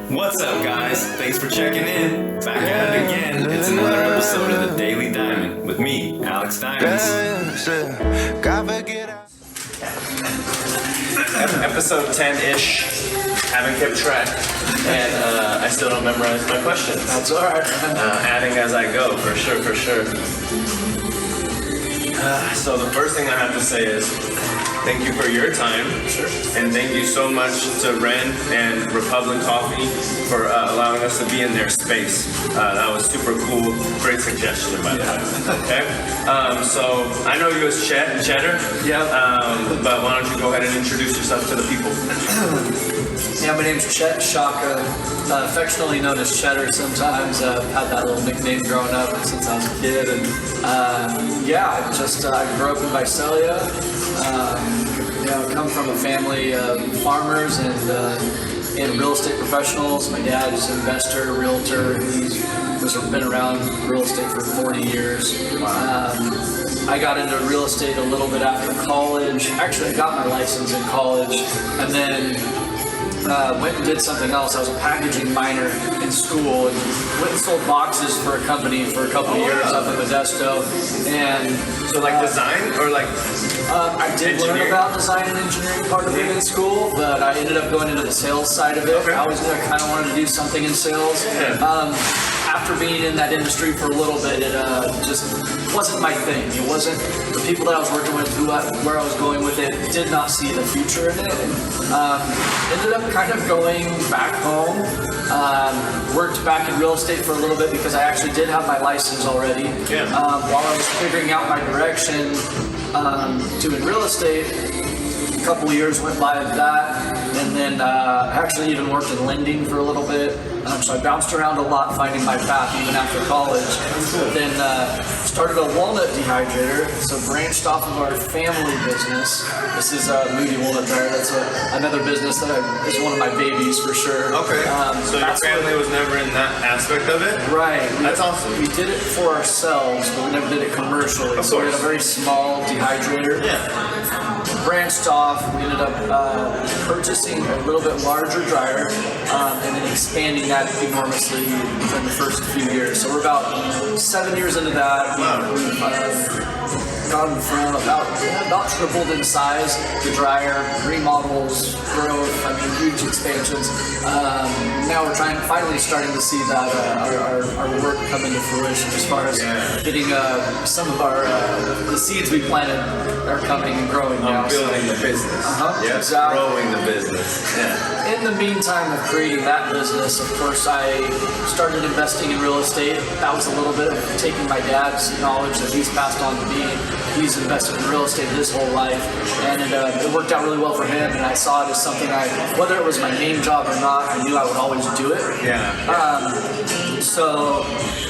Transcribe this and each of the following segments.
What's up, guys? Thanks for checking in. Back at it again. It's another episode of The Daily Diamond with me, Alex Diamonds. Episode 10-ish. Haven't kept track. And I still don't memorize my questions. That's all right. Adding as I go, for sure. So the first thing I have to say is thank you for your time. Sure. And thank you so much to Ren and Republic Coffee for allowing us to be in their space. That was super cool. Great suggestion, by the way. Okay. So I know you as Chet, Cheddar. Yeah. But why don't you go ahead and introduce yourself to the people? Yeah, my name's Chet, Sciacca, affectionately known as Cheddar sometimes. I've had that little nickname growing up since I was a kid. And I grew up in Visalia. Come from a family of farmers and real estate professionals. My dad is an investor, realtor. He's been around real estate for 40 years. I got into real estate a little bit after college. Actually, I got my license in college, and then went and did something else. I was a packaging minor in school and went and sold boxes for a company for a couple of years up in Modesto. And so like design or like I did learn about design and engineering part of it in school, but I ended up going into the sales side of it. Okay. I always knew I kind of wanted to do something in sales. Yeah. After being in that industry for a little bit, it just wasn't my thing. It wasn't the people that I was working with, where I was going with it, did not see the future in it. And, ended up kind of going back home. Worked back in real estate for a little bit because I actually did have my license already. Yeah. While I was figuring out my direction doing real estate, a couple of years went by of that, and then actually even worked in lending for a little bit. So I bounced around a lot finding my path even after college. Then started a walnut dehydrator, so branched off of our family business. This is Moody Walnut Dryer. That's another business that is one of my babies for sure. Okay. So your family was never in that aspect of it? Right. That's awesome. We did it for ourselves, but we never did it commercially. So we had a very small dehydrator. Yeah. Branched off, we ended up purchasing a little bit larger dryer and then expanding that enormously within the first few years. So we're about 7 years into that. We've gone from about tripled in size, the dryer, remodels, growth, huge expansions. Now we're finally starting to see that our work come into fruition as far as getting some of the seeds we planted are coming and growing now. Building the business. Yes, exactly. Growing the business. Yeah. In the meantime of creating that business, of course, I started investing in real estate. That was a little bit of taking my dad's knowledge that he's passed on to me. He's invested in real estate his whole life, and it worked out really well for him, and I saw it as something whether it was my main job or not, I knew I would always do it. So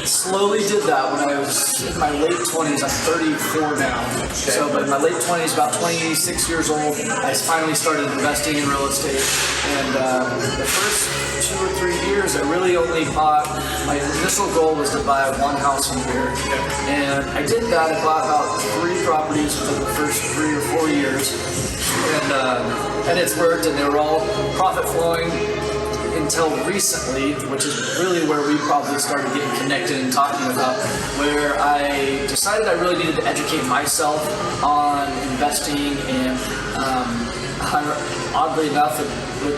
slowly did that when I was in my late 20s. I'm 34 now. Okay. So, but in my late 20s, about 26 years old, I finally started investing in real estate. And the first 2 or 3 years, I really only bought, my initial goal was to buy one house a year. And I did that. I bought about 3 properties within the first 3 or 4 years. And it's worked, and they were all profit flowing. Until recently, which is really where we probably started getting connected and talking about, where I decided I really needed to educate myself on investing, and oddly enough,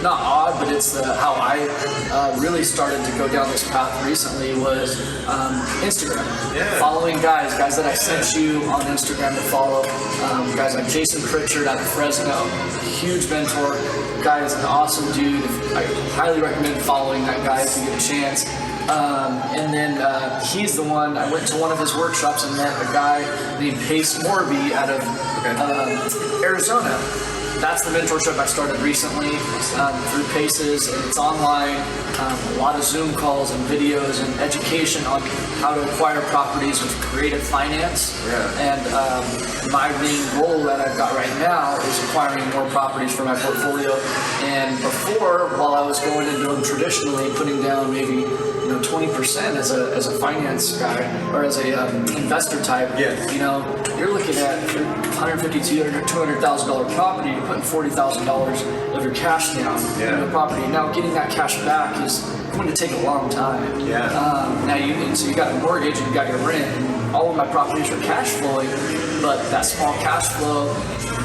not odd, but it's how I really started to go down this path recently was Instagram. Yeah. Following guys that I sent you on Instagram to follow, guys like Jason Pritchard out of Fresno, huge mentor. Guy is an awesome dude. I highly recommend following that guy if you get a chance. And then he's the one, I went to one of his workshops and met a guy named Pace Morby out of Arizona. That's the mentorship I started recently through Paces, and it's online. A lot of Zoom calls and videos and education on how to acquire properties with creative finance. And my main goal that I've got right now is acquiring more properties for my portfolio. And before, while I was going into them traditionally, putting down maybe 20% as a finance guy or as a investor type, you're looking at $150,000 to $200,000 property. putting $40,000 of your cash down in the property. Now getting that cash back is going to take a long time. So you got a mortgage and you got your rent, and all of my properties are cash flowing, but that small cash flow,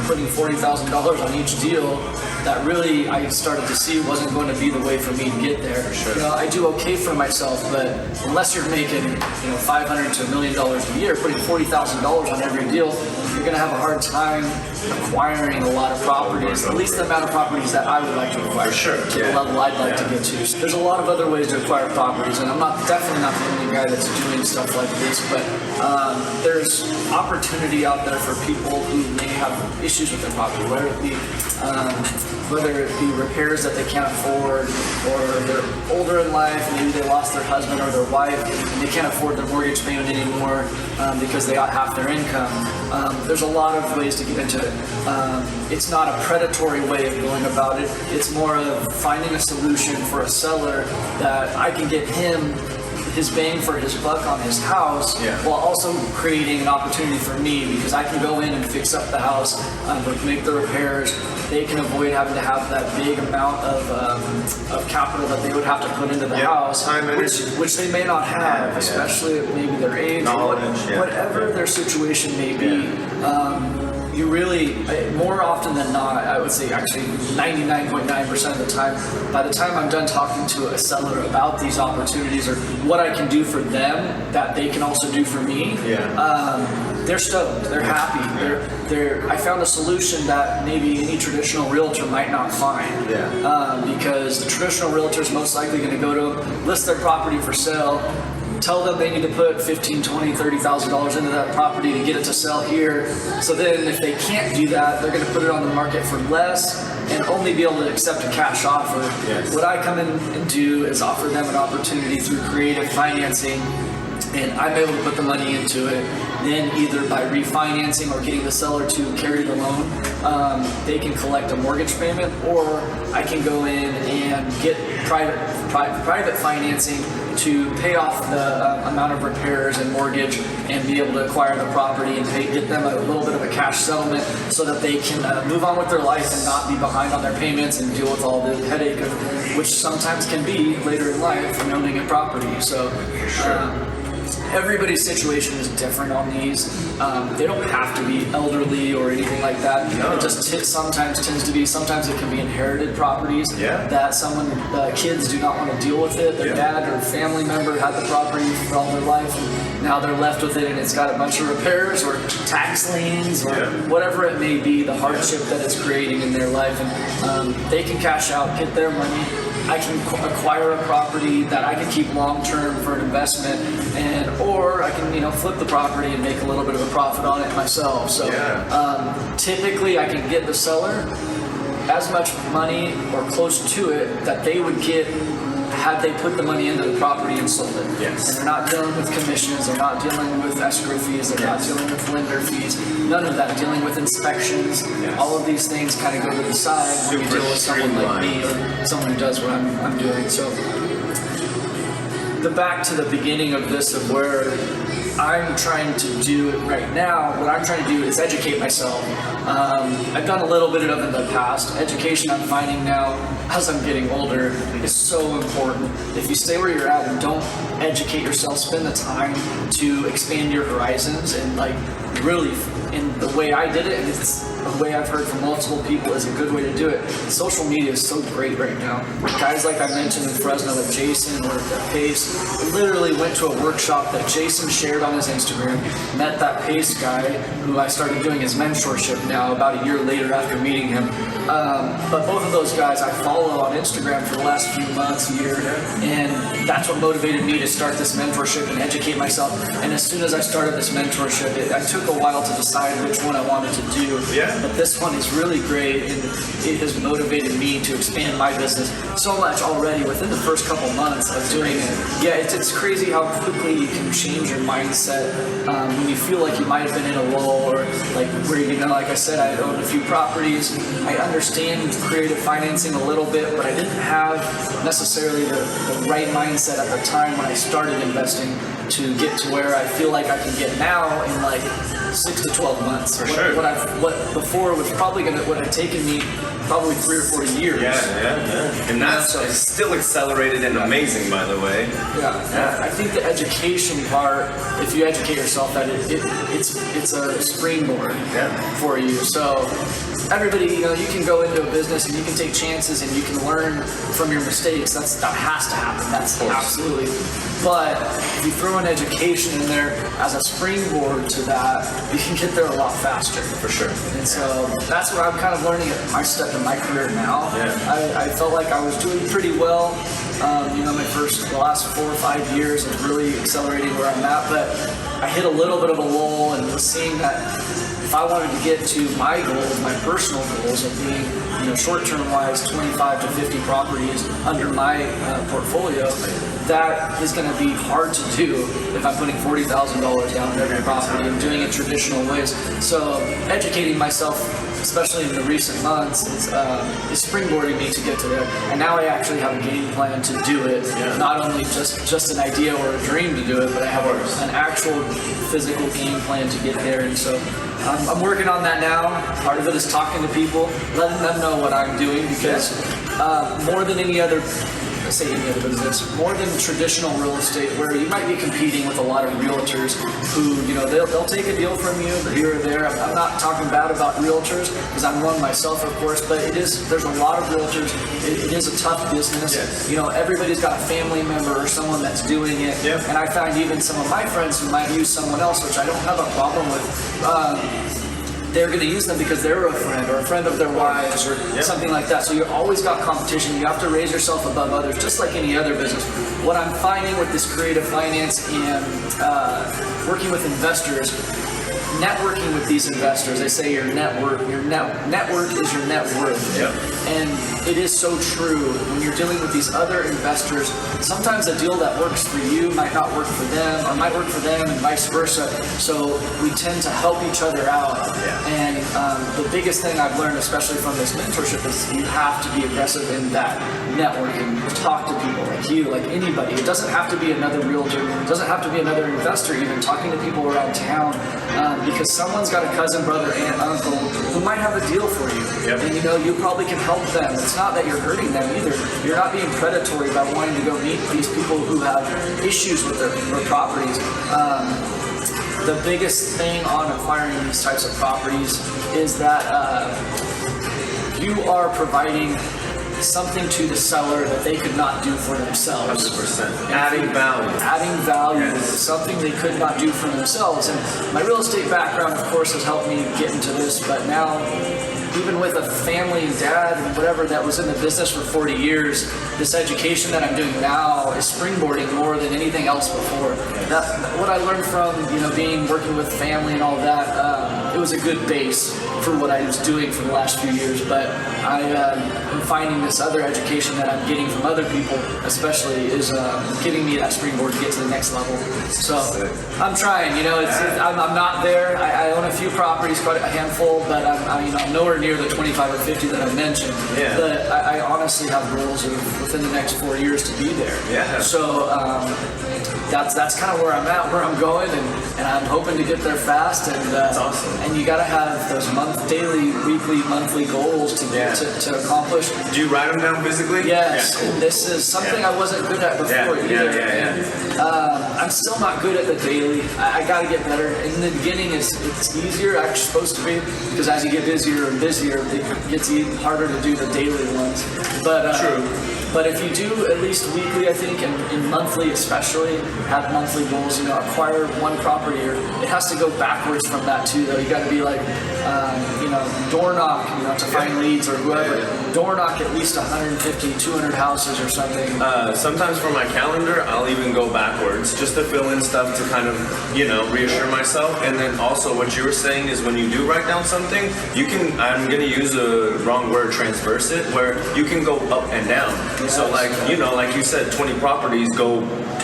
putting $40,000 on each deal, that really I started to see wasn't going to be the way for me to get there. Sure. You know, I do okay for myself, but unless you're making $500 to $1 million a year, putting $40,000 on every deal, you're going to have a hard time acquiring a lot of properties, at least the amount of properties that I would like to acquire to the level I'd like to get to. So there's a lot of other ways to acquire properties, and I'm definitely not the only guy that's doing stuff like this, but there's opportunity out there for people who may have issues with their property, whether it be repairs that they can't afford, or they're older in life, maybe they lost their husband or their wife, and they can't afford their mortgage payment anymore because they got half their income. There's a lot of ways to get into it. It's not a predatory way of going about it. It's more of finding a solution for a seller that I can get him his bang for his buck on his house, while also creating an opportunity for me, because I can go in and fix up the house, make the repairs. They can avoid having to have that big amount of capital that they would have to put into the house, which they may not have, especially at maybe their age, or whatever their situation may be. You really, more often than not, I would say actually 99.9% of the time, by the time I'm done talking to a seller about these opportunities or what I can do for them that they can also do for me, they're stoked, they're happy, I found a solution that maybe any traditional realtor might not find, because the traditional realtor is most likely going to go to them, list their property for sale, tell them they need to put $15,000, $20,000, $30,000 into that property to get it to sell here. So then if they can't do that, they're going to put it on the market for less and only be able to accept a cash offer. What I come in and do is offer them an opportunity through creative financing, and I'm able to put the money into it. Then either by refinancing or getting the seller to carry the loan, they can collect a mortgage payment, or I can go in and get private financing to pay off the amount of repairs and mortgage and be able to acquire the property and get them a little bit of a cash settlement so that they can move on with their life and not be behind on their payments and deal with all the headache of, which sometimes can be later in life from owning a property. So everybody's situation is different on these. They don't have to be elderly or anything like that. It just sometimes tends to be, sometimes it can be inherited properties that the kids do not want to deal with it. Their dad or family member had the property for all their life, and now they're left with it, and it's got a bunch of repairs or tax liens or whatever it may be, the hardship that it's creating in their life. And they can cash out, get their money. I can acquire a property that I can keep long-term for an investment, or I can flip the property and make a little bit of a profit on it myself. So typically I can get the seller as much money or close to it that they would get had they put the money into the property and sold it. And they're not dealing with commissions, they're not dealing with escrow fees, they're not dealing with lender fees, none of that, dealing with inspections. All of these things kind of go to the side when you deal with someone like me or someone who does what I'm doing. So back to the beginning of this, of where I'm trying to do it right now, what I'm trying to do is educate myself. I've done a little bit of it in the past. Education, I'm finding now, as I'm getting older, is so important. If you stay where you're at and don't educate yourself, spend the time to expand your horizons, and really, in the way I did it, and it's the way I've heard from multiple people is a good way to do it. Social media is so great right now. Guys like I mentioned in Fresno, like Jason or Pace, literally went to a workshop that Jason shared on his Instagram, met that Pace guy who I started doing his mentorship now about a year later after meeting him. But both of those guys I follow on Instagram for the last few months, year, and that's what motivated me to start this mentorship and educate myself. And as soon as I started this mentorship, I took a while to decide which one I wanted to do. But this one is really great, and it has motivated me to expand my business so much already within the first couple months of doing it. It's crazy how quickly you can change your mindset when you feel like you might have been in a lull, or where like I said, I own a few properties. I understand creative financing a little bit, but I didn't have necessarily the right mindset at the time when I started investing to get to where I feel like I can get now in 6 to 12 months. For sure. What before would have taken me probably 3 or 4 years. Yeah. And that's still accelerated and amazing, by the way. Yeah. I think the education part, if you educate yourself, that it's a springboard for you. So everybody, you can go into a business and you can take chances and you can learn from your mistakes. That has to happen. That's absolutely. But if you throw an education in there as a springboard to that, you can get there a lot faster. For sure. And so that's what I'm kind of learning at my step in my career now. Yeah. I felt like I was doing pretty well. The last 4 or 5 years is really accelerating where I'm at, but I hit a little bit of a lull and was seeing that if I wanted to get to my goals, my personal goals of being, short-term wise, 25 to 50 properties under my portfolio, that is going to be hard to do if I'm putting $40,000 down on every property and doing it traditional ways. So educating myself, especially in the recent months, is springboarding me to get to there. And now I actually have a game plan to do it. Not only just an idea or a dream to do it, but I have an actual physical game plan to get there. And so I'm working on that now. Part of it is talking to people, letting them know what I'm doing, because more than any other business, more than traditional real estate, where you might be competing with a lot of realtors who, they'll take a deal from you here or there. I'm not talking bad about realtors, because I'm one myself, of course, but there's a lot of realtors. It is a tough business. Everybody's got a family member or someone that's doing it. And I find even some of my friends who might use someone else, which I don't have a problem with, they're going to use them because they're a friend or a friend of their wives or something like that. So you always got competition. You have to raise yourself above others, just like any other business. What I'm finding with this creative finance and working with investors, networking with these investors, they say your network is your net worth. And it is so true. When you're dealing with these other investors, sometimes a deal that works for you might not work for them, or might work for them, and vice versa. So we tend to help each other out. And the biggest thing I've learned, especially from this mentorship, is you have to be aggressive in that networking. Talk to people like you, like anybody. It doesn't have to be another realtor. It doesn't have to be another investor. Even talking to people around town, because someone's got a cousin, brother, aunt, uncle who might have a deal for you. And you probably can help them. It's not that you're hurting them either. You're not being predatory by wanting to go meet these people who have issues with their properties. The biggest thing on acquiring these types of properties is that you are providing something to the seller that they could not do for themselves. 100%. Adding value is something they could not do for themselves. And my real estate background, of course, has helped me get into this, but now, even with a family and dad and whatever that was in the business for 40 years, this education that I'm doing now is springboarding more than anything else before. What I learned from working with family and all that, it was a good base for what I was doing for the last few years. But I'm finding this other education that I'm getting from other people, especially, is giving me that springboard to get to the next level. So I'm trying. I'm not there. I own a few properties, quite a handful, but I'm nowhere near the 25 or 50 that I mentioned. But I honestly have goals of within the next 4 years to be there. So that's kind of where I'm at, where I'm going, and I'm hoping to get there fast. And that's awesome. And you got to have those daily, weekly, monthly goals to accomplish. Do you write them down physically? Yes. Cool. This is something I wasn't good at before either. And, I'm still not good at the daily. I got to get better. In the beginning, it's easier. Actually, supposed to be, because as you get busier and busier, it gets even harder to do the daily ones. But true. But if you do at least weekly, I think, and monthly especially, have monthly goals, acquire one property, or it has to go backwards from that too, though. You got to be like, door knock, to find leads or whoever. Door knock at least 150, 200 houses or something. Sometimes for my calendar, I'll even go backwards just to fill in stuff to kind of, reassure myself. And then also what you were saying is when you do write down something, you can, I'm going to use a wrong word, transverse it, where you can go up and down. So like you said, 20 properties go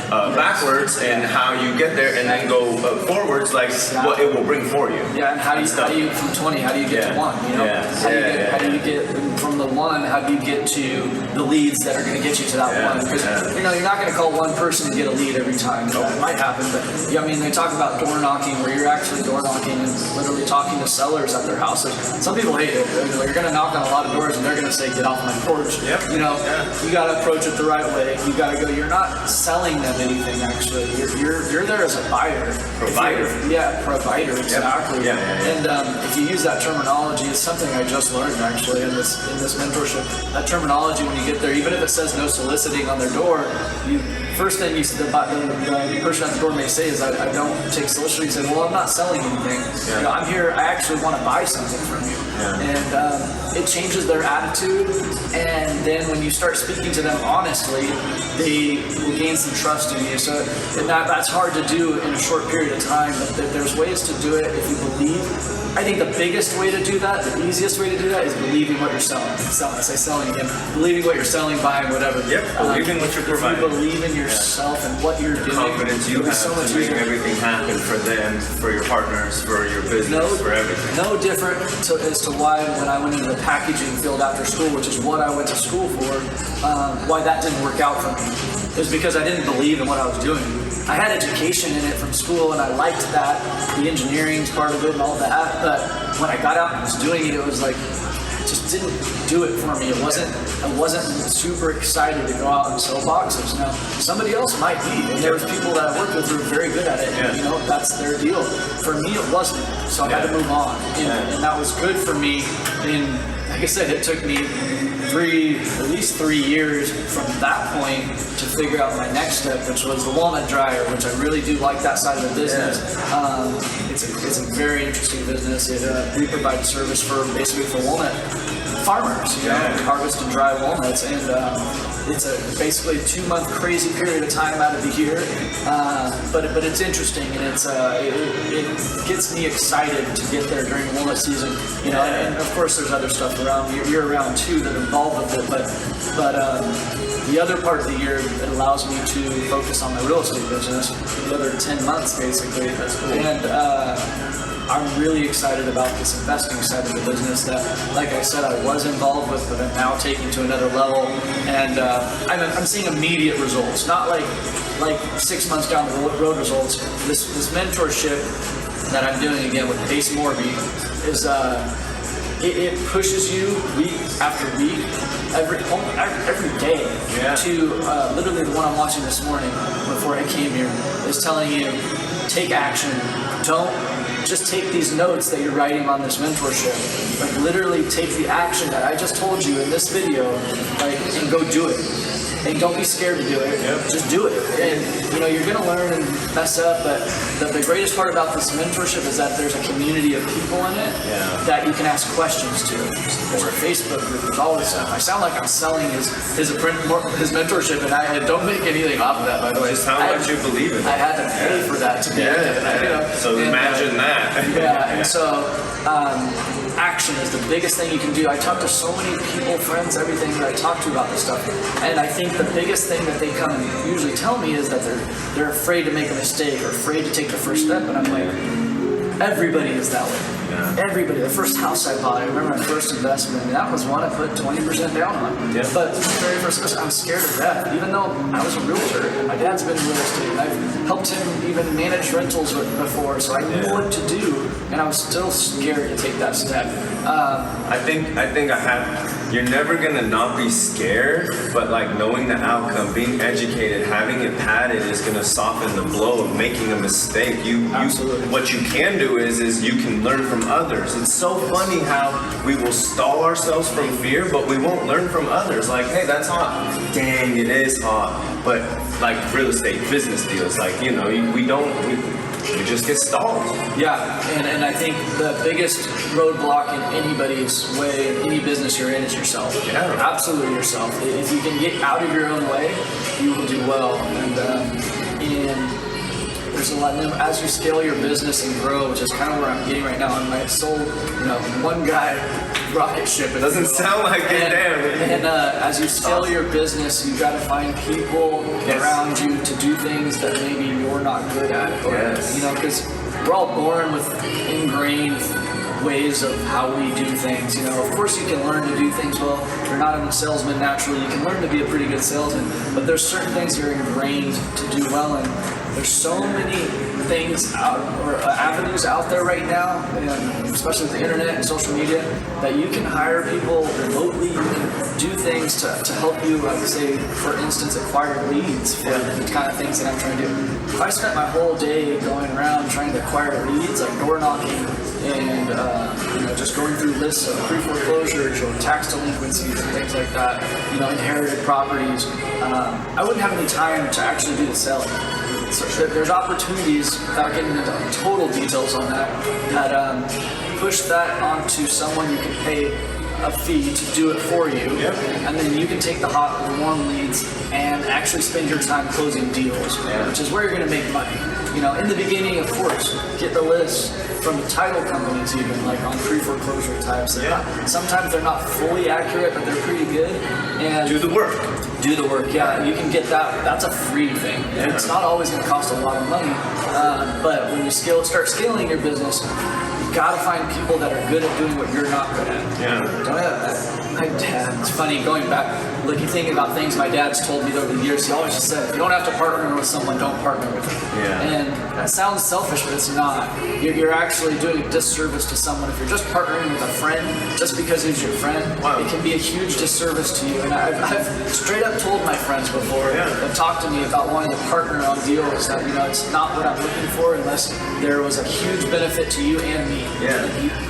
backwards, and how you get there, and then go forwards, like what it will bring for you. Yeah, and how do you from 20? How do you get to 1? How do you get from the 1 one, how do you get to the leads that are going to get you to that one? Because you're not going to call one person and get a lead every time. That might happen, but I mean, they talk about door knocking, where you're actually door knocking and literally talking to sellers at their houses. Some people hate it. You're going to knock on a lot of doors and they're going to say, "Get off my porch." Yep. You got to approach it the right way. You got to go. You're not selling them anything. Actually, you're there as a buyer, provider. Provider. Exactly. Yeah. And if you use that terminology, it's something I just learned actually in this mentorship. That terminology, when you get there, even if it says no soliciting on their door, first thing the person at the door may say is, "I don't take soliciting." You say, "Well, I'm not selling anything. I'm here. I actually want to buy something from you." And it changes their attitude. And then when you start speaking to them honestly, they will gain some trust in you. So that's hard to do in a short period of time. But there's ways to do it if you believe. I think the biggest way to do that, the easiest way to do that, is believing what you're selling. I say selling again. Believing what you're selling, buying, whatever. Yep. Believing what you're providing. If you believe in yourself and what you're doing, confidence you have so much to make easier. everything happen for them, for your partners, for your business, for everything. No different as to why when I went into the packaging field after school, which is what I went to school for, why that didn't work out for me. It was because I didn't believe in what I was doing. I had education in it from school and I liked that, the engineering's part of it and all that, but when I got out and was doing it, it was like, it just didn't do it for me. I wasn't super excited to go out and sell boxes. Now, somebody else might be, and there was people that I worked with who were very good at it, and that's their deal. For me, it wasn't, so I had to move on, and that was good for me. And like I said, it took me at least 3 years from that point to figure out my next step, which was the walnut dryer, which I really do like that side of the business. It's a very interesting business. We provide service for walnut farmers. We harvest and dry walnuts, and it's basically a 2-month crazy period of time out of the year. But it's interesting, and it gets me excited to get there during walnut season. And of course there's other stuff around year round too that are involved with it. But the other part of the year, it allows me to focus on my real estate business for the other 10 months basically. That's cool. And I'm really excited about this investing side of the business that, like I said, I was involved with, but I'm now taking to another level. And I'm seeing immediate results, not like 6 months down the road results. This mentorship that I'm doing again with Pace Morby is it pushes you week after week, every day to literally the one I'm watching this morning before I came here is telling you, take action. Don't just take these notes that you're writing on this mentorship. Like literally take the action that I just told you in this video, and go do it. And don't be scared to do it. Just do it. And you're gonna learn and mess up, but the greatest part about this mentorship is that there's a community of people in it that you can ask questions to. There's a Facebook group, there's all this stuff. I sound like I'm selling his mentorship, and I don't make anything off of that, by the way. Just how much you believe in it. I had to pay for that to be So imagine that. And so action is the biggest thing you can do. I talk to so many people, friends, everything that I talk to about this stuff, and I think the biggest thing that they come and usually tell me is that they're afraid to make a mistake or afraid to take the first step, and I'm like, everybody is that way. Everybody. The first house I bought, I remember my first investment, and that was one I put 20% down on. But the very first investment, I was scared to death, even though I was a realtor. My dad's been in real estate, and I've helped him even manage rentals before, so I knew what to do, and I was still scared to take that step. I think you're never gonna not be scared, but knowing the outcome, being educated, having it padded is gonna soften the blow of making a mistake. Absolutely. What you can do is you can learn from others. It's so funny how we will stall ourselves from fear, but we won't learn from others. Like, hey, that's hot. Dang, it is hot. But real estate, business deals, we just get stalled. And I think the biggest roadblock in anybody's way, in any business you're in, is yourself. Absolutely yourself. If you can get out of your own way, you will do well. And there's a lot. As you scale your business and grow, which is kind of where I'm getting right now, and I sold, one guy rocket ship. It doesn't sound like it, damn. And as you scale your business, you got to find people around you to do things that maybe you're not good at. Because we're all born with ingrained ways of how we do things. You know, of course you can learn to do things well. You're not a salesman naturally. You can learn to be a pretty good salesman, but there's certain things you're ingrained to do well in. There's so many things out or avenues out there right now, and especially with the internet and social media, that you can hire people remotely. You can do things to help you, like say, for instance, acquire leads for the kind of things that I'm trying to do. If I spent my whole day going around trying to acquire leads, like door knocking and just going through lists of pre-foreclosures or tax delinquencies and things like that, inherited properties, I wouldn't have any time to actually do the selling. So there's opportunities, without getting into total details on that push that onto someone you can pay a fee to do it for you, and then you can take the hot, warm leads and actually spend your time closing deals, which is where you're going to make money. In the beginning, of course, get the list from the title companies, even like on pre-foreclosure types. Sometimes they're not fully accurate, but they're pretty good. And do the work. Do the work, yeah. You can get that. That's a free thing. And it's not always going to cost a lot of money, but when you start scaling your business, you got to find people that are good at doing what you're not good at. My dad, it's funny, going back, thinking about things my dad's told me over the years, he always just said, if you don't have to partner with someone, don't partner with them. And that sounds selfish, but it's not. You're actually doing a disservice to someone. If you're just partnering with a friend, just because he's your friend, it can be a huge disservice to you. And I've straight up told my friends before that talked to me about wanting to partner on deals that, it's not what I'm looking for unless there was a huge benefit to you and me.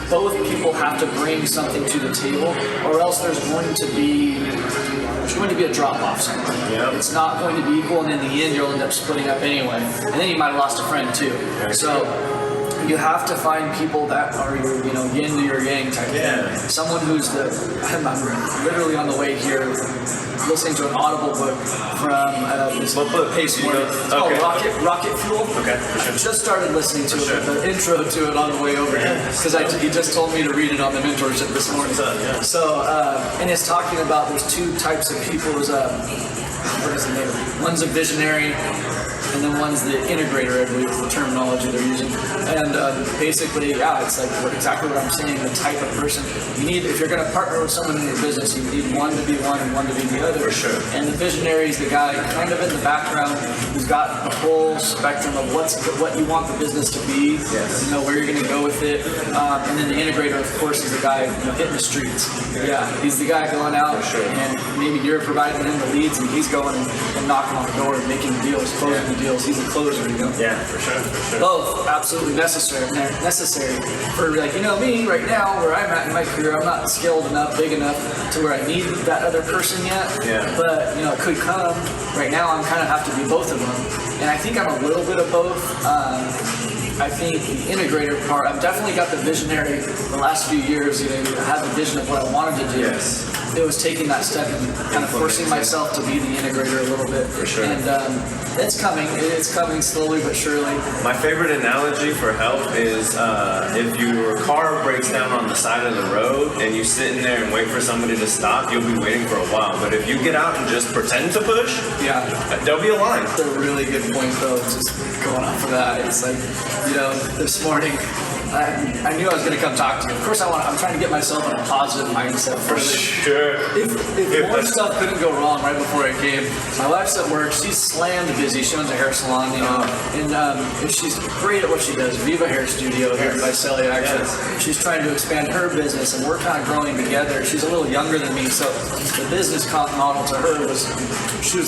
Both people have to bring something to the table, or else there's going to be a drop-off somewhere. It's not going to be equal, and in the end, you'll end up splitting up anyway. And then you might have lost a friend, too. So you have to find people that are your, yin to your yang type thing. Someone who's I'm literally on the way here listening to an Audible book from this Pace Morning. It's called Rocket Fuel. I just started listening to it, the intro to it on the way over here, because he just told me to read it on the mentorship this morning. So, and it's talking about there's two types of people. There's what is the name? One's a visionary, and then one's the integrator, I believe is the terminology they're using. And basically, it's like exactly what I'm saying, the type of person. You need, if you're going to partner with someone in your business, you need one to be one and one to be the other. For sure. And the visionary is the guy kind of in the background who's got the whole spectrum of what you want the business to be, where you're going to go with it. And then the integrator, of course, is the guy hitting the streets. He's the guy going out, and maybe you're providing him the leads, and he's going and knocking on the door and making deals, closing the deals. He's a closer, for sure. Both absolutely necessary for me right now, where I'm at in my career. I'm not skilled enough, big enough to where I need that other person yet. But it could come. Right now, I'm kind of have to be both of them, and I think I'm a little bit of both. I think the integrator part, I've definitely got the visionary the last few years, I had the vision of what I wanted to do. It was taking that step and kind of forcing myself to be the integrator a little bit. For sure. And it's coming. It's coming slowly but surely. My favorite analogy for help is if your car breaks down on the side of the road and you sit in there and wait for somebody to stop, you'll be waiting for a while. But if you get out and just pretend to push, there'll be a line. That's a really good point, though. Just going off of that, it's like, this morning, I knew I was going to come talk to you. Of course, I'm trying to get myself in a positive mindset. For sure. If more stuff couldn't go wrong right before I came, my wife's at work. She's slammed busy. She owns a hair salon, and she's great at what she does. Viva Hair Studio here by Sciacca. She's trying to expand her business, and we're kind of growing together. She's a little younger than me, so the business model to her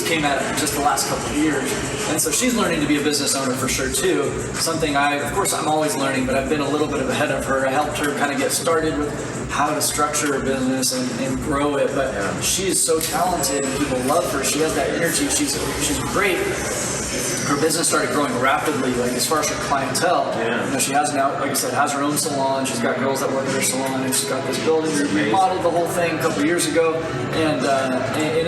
came at it just the last couple of years, and so she's learning to be a business owner for sure too. Something of course, I'm always learning, but I've been a little bit ahead of her. I helped her kind of get started with how to structure her business and grow it. But she is so talented, and people love her. She has that energy. She's great. Her business started growing rapidly, as far as her clientele. She has now, like I said, has her own salon. She's got girls that work at her salon, and she's got this building. We remodeled the whole thing a couple years ago, and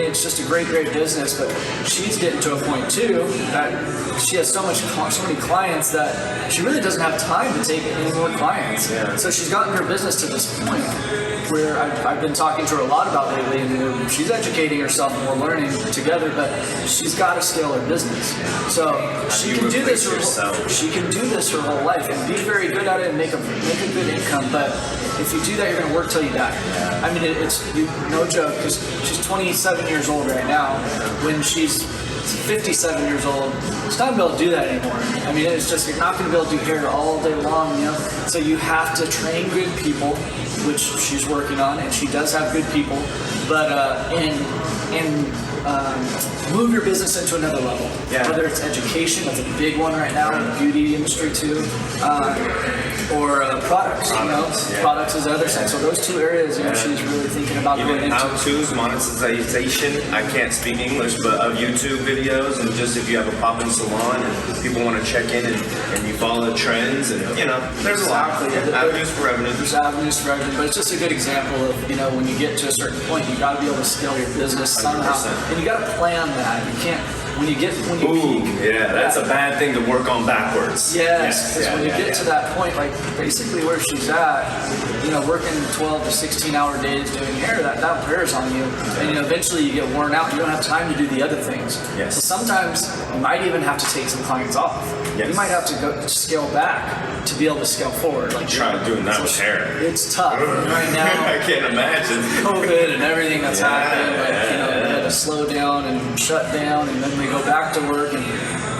it's just a great business. But she's getting to a point too that she has so many clients that she really doesn't have time to take any more clients. So she's gotten her business to this point where I've been talking to her a lot about lately, and she's educating herself and we're learning together, but she's got to scale her business. So she can do this her whole life and be very good at it and make a good income, but if you do that, you're going to work till you die. I mean, it's no joke, because she's 27 years old right now. When she's 57 years old, it's not going to be able to do that anymore. I mean, it's just, you're not going to be able to do hair all day long, you know? So you have to train good people, which she's working on, and she does have good people, but, move your business into another level. Yeah. Whether it's education, that's a big one right now in the beauty industry too, or products. You know, products is the other side. So those two areas, you know, she's really thinking about going Even into. how-tos, monetization, I can't speak English, but of YouTube videos, and just if you have a pop-in salon and people want to check in and you follow the trends, and you know, there's a lot. Avenues for revenue. There's avenues for revenue, but it's just a good example of, you know, when you get to a certain point, you got to be able to scale your business somehow, 100%. and you got to plan that. You can't when you peak. Yeah, that's a bad thing to work on backwards. Yes, because when you get to that point, like basically where she's at, you know, working 12 to 16-hour days doing hair, that wears on you, and you know, eventually you get worn out. You don't have time to do the other things. Yes. So sometimes you might even have to take some clients off. Yes. You might have to go scale back to be able to scale forward. Like Try doing that with hair. It's tough right now. I can't imagine. COVID and everything that's happening, like, you know, yeah. they had to slow down and shut down, and then we go back to work and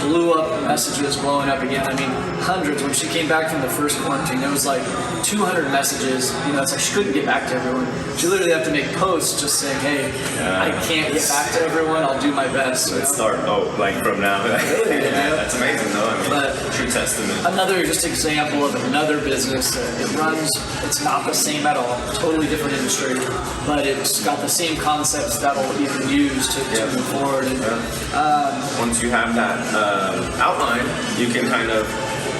blew up, messages blowing up again. I mean, hundreds. When she came back from the first quarantine, there was like 200 messages. You know, it's like she couldn't get back to everyone. She literally had to make posts just saying, hey, I can't get back to everyone. I'll do my best. Let's start, like from now. That's amazing though. I mean, But true testament. another just example of another business that it runs, it's not the same at all, totally different industry, but it's got the same concepts that'll you can use to move forward. And, Once you have that outline, you can kind of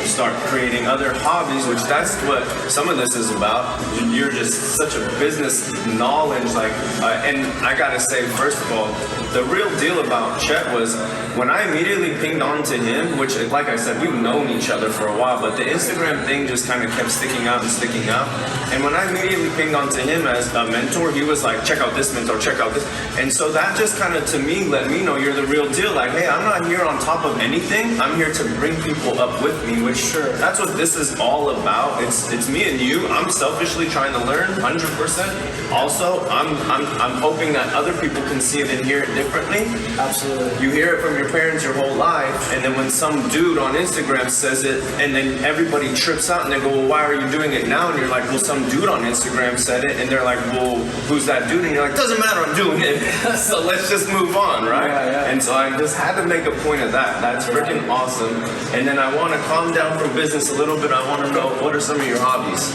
start creating other hobbies, which that's what some of this is about. You're just such a business knowledge, and I gotta say, first of all, the real deal about Chet was when I immediately pinged on to him, which, like I said, we've known each other for a while, but the Instagram thing just kind of kept sticking out and sticking out. And when I immediately pinged on to him as a mentor, he was like, check out this mentor, check out this. And so that just kind of, to me, let me know you're the real deal. Like, hey, I'm not here on top of anything. I'm here to bring people up with me, which that's what this is all about. It's me and you. I'm selfishly trying to learn 100%. Also, I'm hoping that other people can see it and hear it differently. absolutely. You hear it from your parents your whole life, and then when some dude on Instagram says it, and then everybody trips out and they go, well, why are you doing it now? And you're like, well, some dude on Instagram said it, and they're like, well, who's that dude? And you're like, doesn't matter, I'm doing it. So let's just move on, right? Yeah. And so I just had to make a point of that. That's freaking awesome. And then I want to calm down from business a little bit. I want to know, what are some of your hobbies?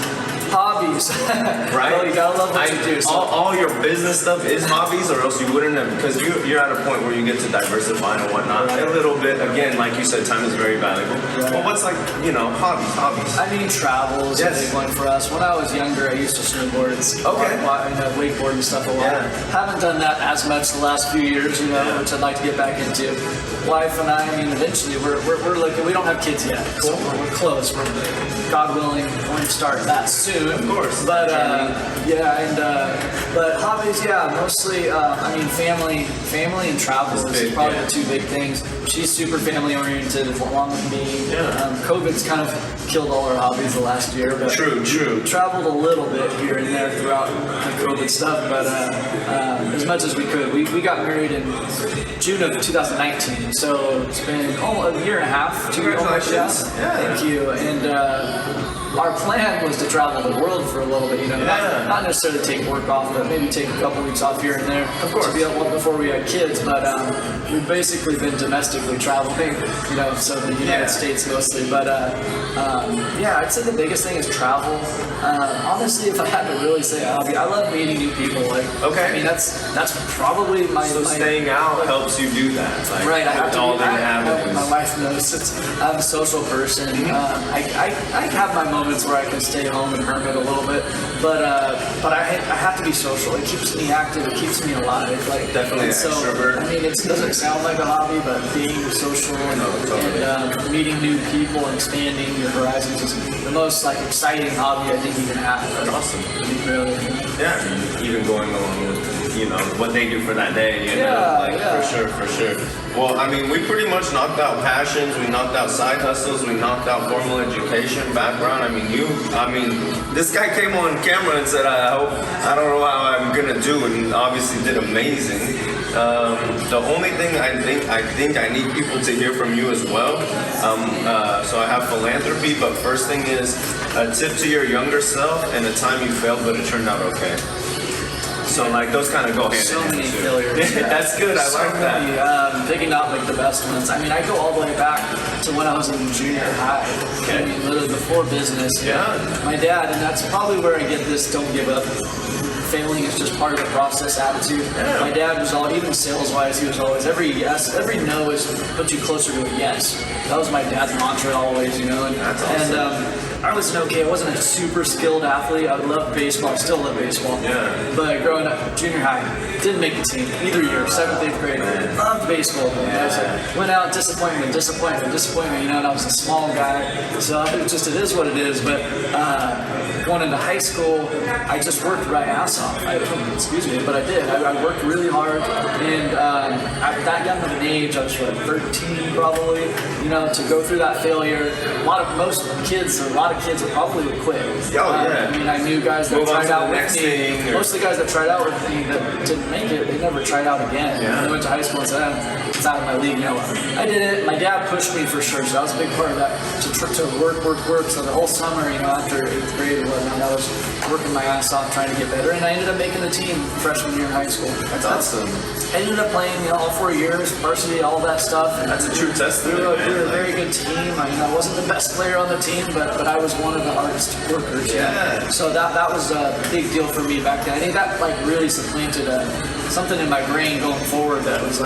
Hobbies. Right? Well, you gotta love what you do. So All your business stuff is hobbies, or else you wouldn't have, because you're at a point where you get to diversify and whatnot. Right. A little bit, again, like you said, time is very valuable. Right. Well, what's hobbies? I mean, travel is a big one for us. When I was younger, I used to snowboard and wakeboard and stuff a lot. Yeah. Haven't done that as much the last few years, which I'd like to get back into. Wife and I mean, eventually we're looking. We don't have kids yet, so we're close. We're, God willing, going to start that soon. Of course. But but hobbies, mostly. I mean, family and travel is probably the two big things. She's super family oriented, along with me. COVID's kind of killed all our hobbies the last year. But True. traveled a little bit here and there throughout the COVID stuff, but as much as we could. We got married in June of 2019, so it's been a year and a half. Congratulations. Thank you. And our plan was to travel the world for a little bit, not necessarily take work off, but maybe take a couple weeks off here and there. Of course. To be able, before we had kids, but we've basically been domestically traveling, so the United States mostly. But I'd say the biggest thing is travel. Honestly, if I had to really say a hobby, I love meeting new people. I mean, that's probably my. So staying out helps you do that. Right, I have to all be, that my wife knows I'm a social person. I have my moments where I can stay home and hermit a little bit, but I have to be social. It keeps me active. It keeps me alive. Like Definitely an so, extrovert. I mean, it doesn't sound like a hobby, but being social and meeting new people and expanding your horizons is the most like exciting hobby I think you can have. That's awesome. Really. Yeah, even going along with, what they do for that day, for sure. Well, I mean, we pretty much knocked out passions, we knocked out side hustles, we knocked out formal education, background. I mean, this guy came on camera and said, I don't know how I'm gonna do, and obviously did amazing. The only thing I think I need people to hear from you as well. So I have philanthropy, but first thing is a tip to your younger self and a time you failed but it turned out okay. So like those kind of go hand in So hand many too. failures. That's good. I like that. Picking out like the best ones. I mean, I go all the way back to when I was in junior high. Okay. I mean, literally before business. Yeah. My dad, and that's probably where I get this "don't give up." Failing is just part of the process attitude. Yeah. My dad was even sales-wise, he was always, every no is put you closer to a yes. That was my dad's mantra always, And, That's awesome. and I was I wasn't a super skilled athlete. I loved baseball. I still love baseball. Yeah. But growing up, junior high, didn't make the team either year. 7th, 8th grade, loved baseball. But I was like, went out, disappointment. And I was a small guy, so it is what it is. But going into high school, I just worked my ass off. But I did. I worked really hard, and at that young of an age, I was 13 probably. To go through that failure, a lot of kids would probably quit. I mean, I knew guys that Move on tried to the out next with me. thing, or- Most of the guys that tried out with me that didn't make it, they never tried out again. Yeah. They went to high school and said, it's out of my league. I did it. My dad pushed me for sure, so that was a big part of that. To work. So the whole summer, after 8th grade or whatnot, I was working my ass off trying to get better, and I ended up making the team freshman year in high school. That's awesome. I ended up playing, all 4 years, varsity, all that stuff. And That's a true testament. We were a very good team. I wasn't the best player on the team, but I was one of the hardest workers. Yeah. So that was a big deal for me back then. I think that really supplanted something in my brain going forward that was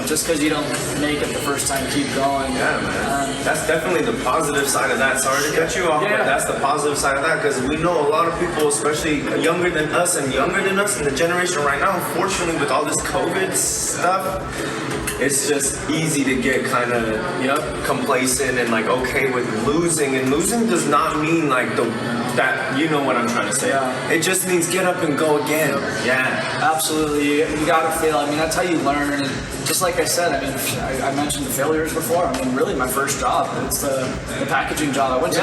just because you don't make it the first time, keep going. Yeah, man. That's definitely the positive side of that. Sorry to cut you off, Yeah. but that's the positive side of that because we know a lot of people, especially younger than us in the generation right now, unfortunately with all this COVID stuff, it's just easy to get kind of complacent and okay with losing. And losing does not mean that you know what I'm trying to say. Yeah. It just means get up and go again. Yeah. Absolutely, you gotta fail. I mean, that's how you learn. And just like I said, I mentioned the failures before. Really, my first job, it's the packaging job. I went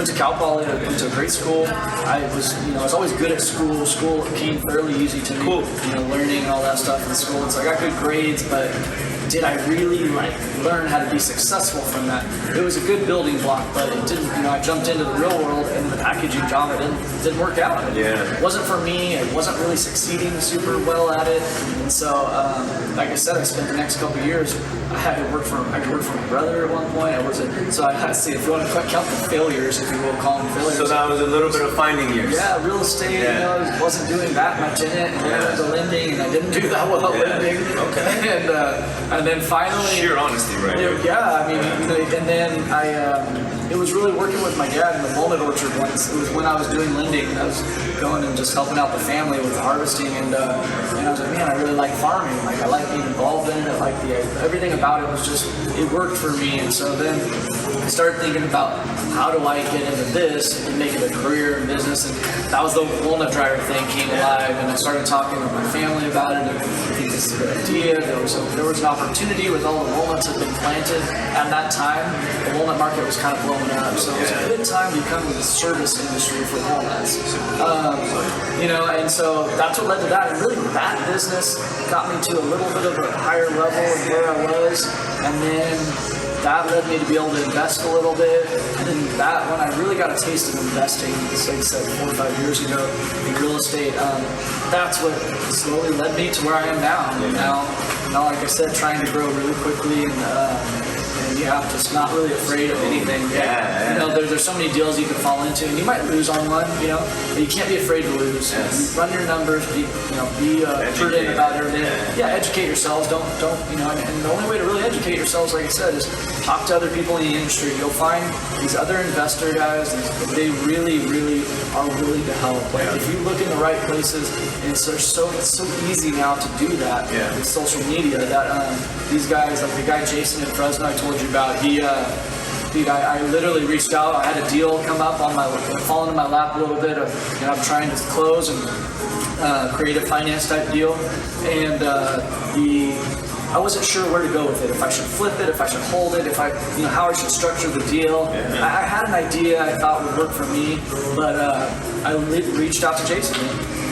to Cal Poly. I went to a great school. I was always good at school. School came fairly easy to me. Cool. Learning and all that stuff in school. And so I got good grades, but did I really learn how to be successful from that? It was a good building block, but it didn't. I jumped into the real world, and the packaging job it didn't work out. It wasn't for me. I wasn't really succeeding super well at it, and so like I said, I spent the next couple of years. I had to work for my brother at one point. I had to see if you want to count the failures, if you will call them failures. So that was a little bit of finding years. Yeah, real estate. Yeah. I wasn't doing that much in it. And then the lending, and I didn't do that well at lending. Okay. And then finally, Sheer honesty, right? Yeah, and then it was really working with my dad in the walnut orchard once. It was when I was doing lending. I was going and just helping out the family with the harvesting, and I was like, man, I really like farming. I like being involved in it. I like everything about it was just, it worked for me. And so then I started thinking about how do I get into this and make it a career in business. And that was the walnut dryer thing came alive, and I started talking with my family about it. And I think this is a good idea. There was an opportunity with all the walnuts that had been planted at that time. The walnut market was kind of blowing up, so it was a good time to become in the service industry for walnuts. And so that's what led to that. And really, that business got me to a little bit of a higher level of where I was, and then that led me to be able to invest a little bit. And then when I really got a taste of investing, like I said, 4 or 5 years ago in real estate, that's what slowly led me to where I am now. Now, like I said, trying to grow really quickly and and you have to not really afraid of anything. Yeah. You know, there's so many deals you can fall into, and you might lose on one, you know, but you can't be afraid to lose. Yes. Run your numbers, be prudent about everything. Yeah, educate yourselves. Don't, you know, and the only way to really educate yourselves, like I said, is talk to other people in the industry. You'll find these other investor guys, they really, really are willing to help. Like if you look in the right places, and it's so easy now to do that with social media. That these guys, like the guy Jason in Fresno I told you about, I literally reached out. I had a deal come up fall into my lap a little bit, and I'm trying to close and create a finance type deal, and I wasn't sure where to go with it. If I should flip it, if I should hold it, how I should structure the deal. I had an idea I thought would work for me, but I reached out to Jason.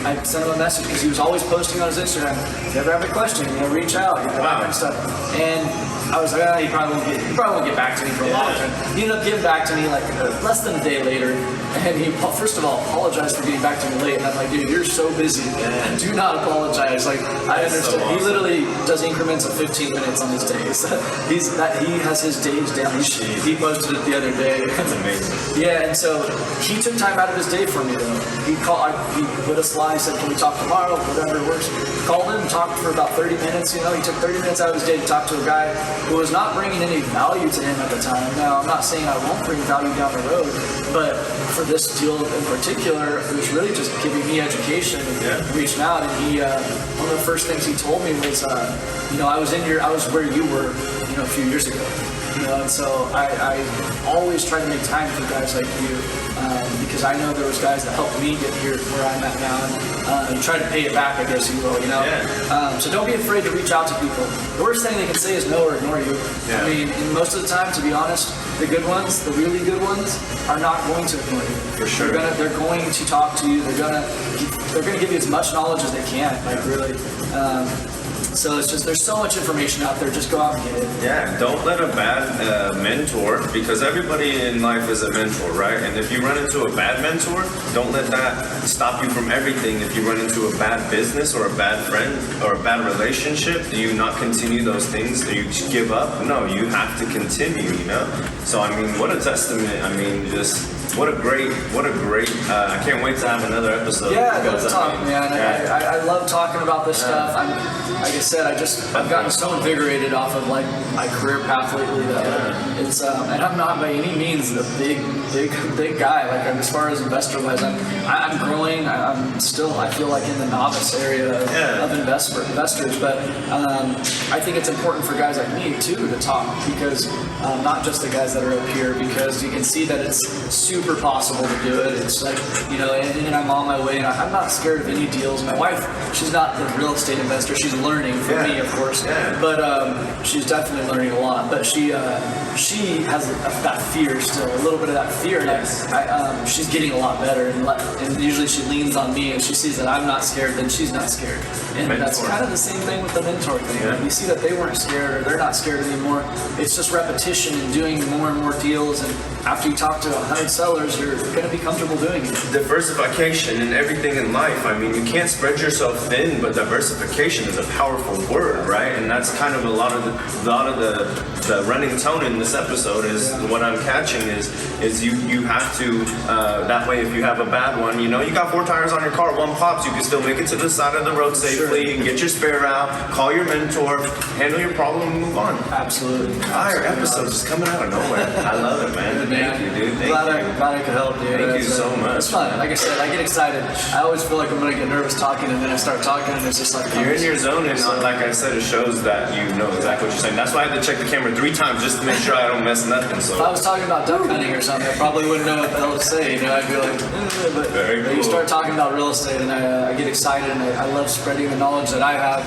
I sent him a message because he was always posting on his Instagram. If you ever have a question, reach out, that kind of stuff. And I was like, he probably won't get back to me for a long time. He ended up getting back to me like less than a day later, and he first of all apologized for getting back to me late. And I'm like, dude, you're so busy. Do not apologize. Like I understand. So awesome. He literally does increments of 15 minutes on his days. He has his days down. He posted it the other day. That's amazing. Yeah, and so he took time out of his day for me though. He put a slide. He said, can we talk tomorrow? Whatever works. Called him, talked for about 30 minutes. He took 30 minutes out of his day to talk to a guy who was not bringing any value to him at the time. Now, I'm not saying I won't bring value down the road, but for this deal in particular, it was really just giving me education and reaching out. And one of the first things he told me was, I was where you were, a few years ago. And so I always try to make time for guys like you, because I know there was guys that helped me get here where I'm at now, and try to pay it back, I guess you will, So don't be afraid to reach out to people. The worst thing they can say is no or ignore you. Yeah. I mean, and most of the time, to be honest, the good ones, the really good ones, are not going to ignore you. For sure. They're going to talk to you. They're gonna give you as much knowledge as they can, like really. So it's just, there's so much information out there, just go out and get it. Yeah, don't let a bad mentor, because everybody in life is a mentor, right? And if you run into a bad mentor, don't let that stop you from everything. If you run into a bad business or a bad friend or a bad relationship, do you not continue those things? Do you give up? No, you have to continue, So, I mean, what a testament. I mean, just... What a great, I can't wait to have another episode. Yeah, let's talk, man. I love talking about this stuff. Like I said, I've gotten so invigorated off of like my career path lately that it's, and I'm not by any means a big guy. Like as far as investor wise, I'm growing. I'm still, I feel like in the novice area of investors, but I think it's important for guys like me too to talk, because not just the guys that are up here, because you can see that it's super possible to do it. It's like, and I'm on my way, and I'm not scared of any deals. My wife, she's not the real estate investor. She's learning from me, of course, but she's definitely learning a lot. But she has that fear still, a little bit of that fear. And she's getting a lot better, and usually she leans on me, and she sees that I'm not scared, then she's not scared. And that's kind of the same thing with the mentor thing. Yeah. You see that they weren't scared, or they're not scared anymore. It's just repetition and doing more and more deals, and after you talk to 100 sellers, you're going to be comfortable doing it. Diversification in everything in life. I mean, you can't spread yourself thin, but diversification is a powerful word, right? And that's kind of a lot of the running tone in this episode is what I'm catching is you have to, that way if you have a bad one, you got 4 tires on your car, one pops, you can still make it to the side of the road safely, you can get your spare out, call your mentor, handle your problem, and move on. Absolutely. Fire episodes just coming out of nowhere. I love it, man. Thank you, dude. Glad I could help, dude. Thank you so much. It's fun. Like I said, I get excited. I always feel like I'm going to get nervous talking, and then I start talking, and it's just like... You're in your zone, and like I said, it shows that you know exactly what you're saying. That's why I had to check the camera 3 times just to make sure I don't mess nothing. So if I was talking about duck hunting or something, I probably wouldn't know what the hell to say. I'd be like, but very cool. You start talking about real estate, and I get excited, and I love spreading the knowledge that I have,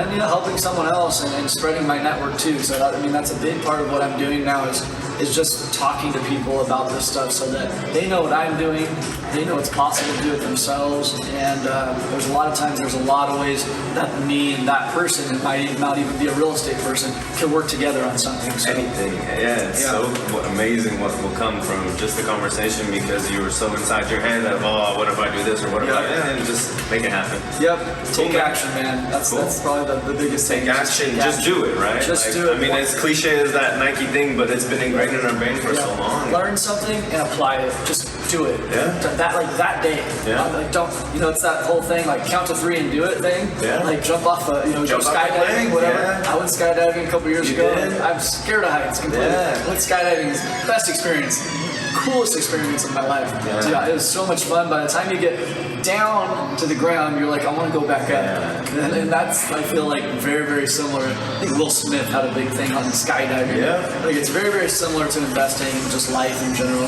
and helping someone else, and spreading my network too. So that's a big part of what I'm doing now is is just talking to people about this stuff so that they know what I'm doing, they know it's possible to do it themselves, and there's a lot of times, there's a lot of ways that me and that person, it might not even be a real estate person, can work together on something. So, Anything. Yeah, it's so amazing what will come from just the conversation because you were so inside your head of, oh, what if I do this or what if I, and just make it happen. Yep, take action, man. That's probably the biggest thing. Take action, just do it, right? Just do it. I mean, as cliche as that Nike thing, but it's been ingrained in our brain for so long. Learn something and apply it. Just do it. Yeah. That day. Yeah. Like don't, it's that whole thing, like count to 3 and do it thing. Yeah. Like jump off go Jump off skydiving, the plane, whatever. yeah. I went skydiving a couple years ago. did? And I'm scared of heights completely. Yeah. Went skydiving, is the best experience. Coolest experience of my life. Yeah. Dude, it was so much fun. By the time you get down to the ground, you're like, I want to go back up. And that's, I feel like, very, very similar. I think Will Smith had a big thing on skydiving. Yeah. Like, it's very, very similar to investing and just life in general.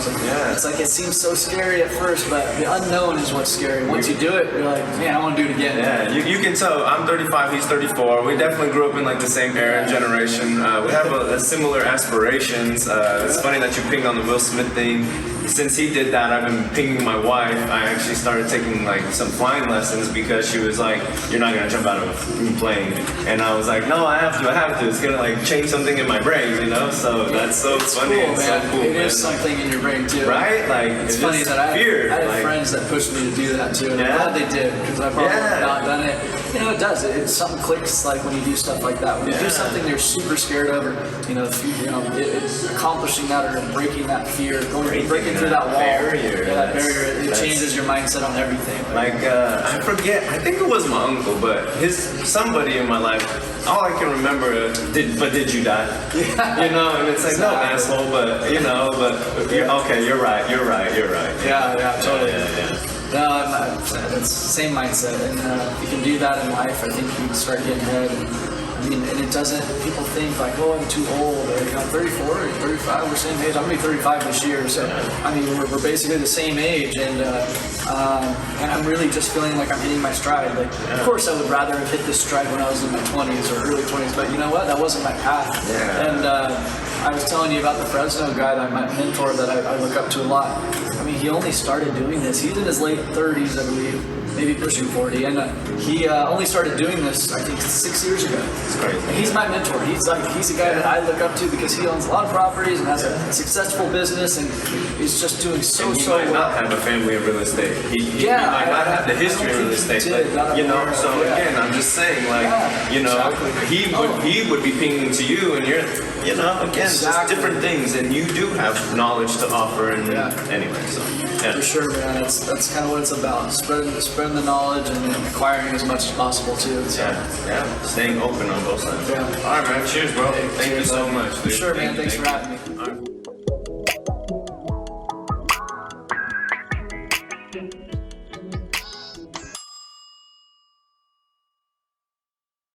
It's like it seems so scary at first, but the unknown is what's scary. Once you do it, you're like, man, I want to do it again. Yeah, you can tell. I'm 35, he's 34. We definitely grew up in like the same era and generation. We have a similar aspirations. It's funny that you pinged on the Will Smith thing. Since he did that, I've been pinging my wife. I actually started taking like some flying lessons because she was like, "You're not gonna jump out of a plane," and I was like, "No, I have to. It's gonna like change something in my brain, So that's so funny Cool, and so man. cool. It man. is something in your brain too, right? Like It's funny that I had like, friends that pushed me to do that too, and Yeah. I'm glad they did because I probably Yeah. have not done it. It does. It's something clicks like when you do stuff like that. When you do something you're super scared of, or it's accomplishing that or breaking that fear, breaking through that wall, barrier. that barrier. It changes your mindset on everything. Like I forget. I think it was my uncle, but somebody in my life. All I can remember, did you die? And it's like, no, asshole, but okay, you're right. Yeah, totally. Yeah. No, it's the same mindset, and if you can do that in life, I think you can start getting ahead. And it doesn't, people think like, oh, I'm too old, or 34 or 35, we're same age. I'm gonna be 35 this year, so we're basically the same age, and I'm really just feeling like I'm hitting my stride. Like, of course, I would rather have hit this stride when I was in my 20s or early 20s, but you know what? That wasn't my path. Yeah. And I was telling you about the Fresno guy, my mentor that I look up to a lot. He only started doing this. He's in his late 30s, I believe, maybe pushing 40, and he only started doing this, I think, 6 years ago. It's crazy. And he's my mentor. He's a guy that I look up to because he owns a lot of properties and has a successful business, and he's just doing so He might well. not have a family in real estate. He might not have the history in real estate. But, so again, I'm just saying, like, exactly. he would be pinging to you, and you're, again, just different things, and you do have knowledge to offer, and anyway, so. Yeah. For sure, man. That's kind of what it's about. Spreading the knowledge and acquiring as much as possible too. So. Yeah. Staying open on both sides. Yeah. All right, man. Cheers, bro. Thank you so much. For sure, man. Thanks for having me. All right.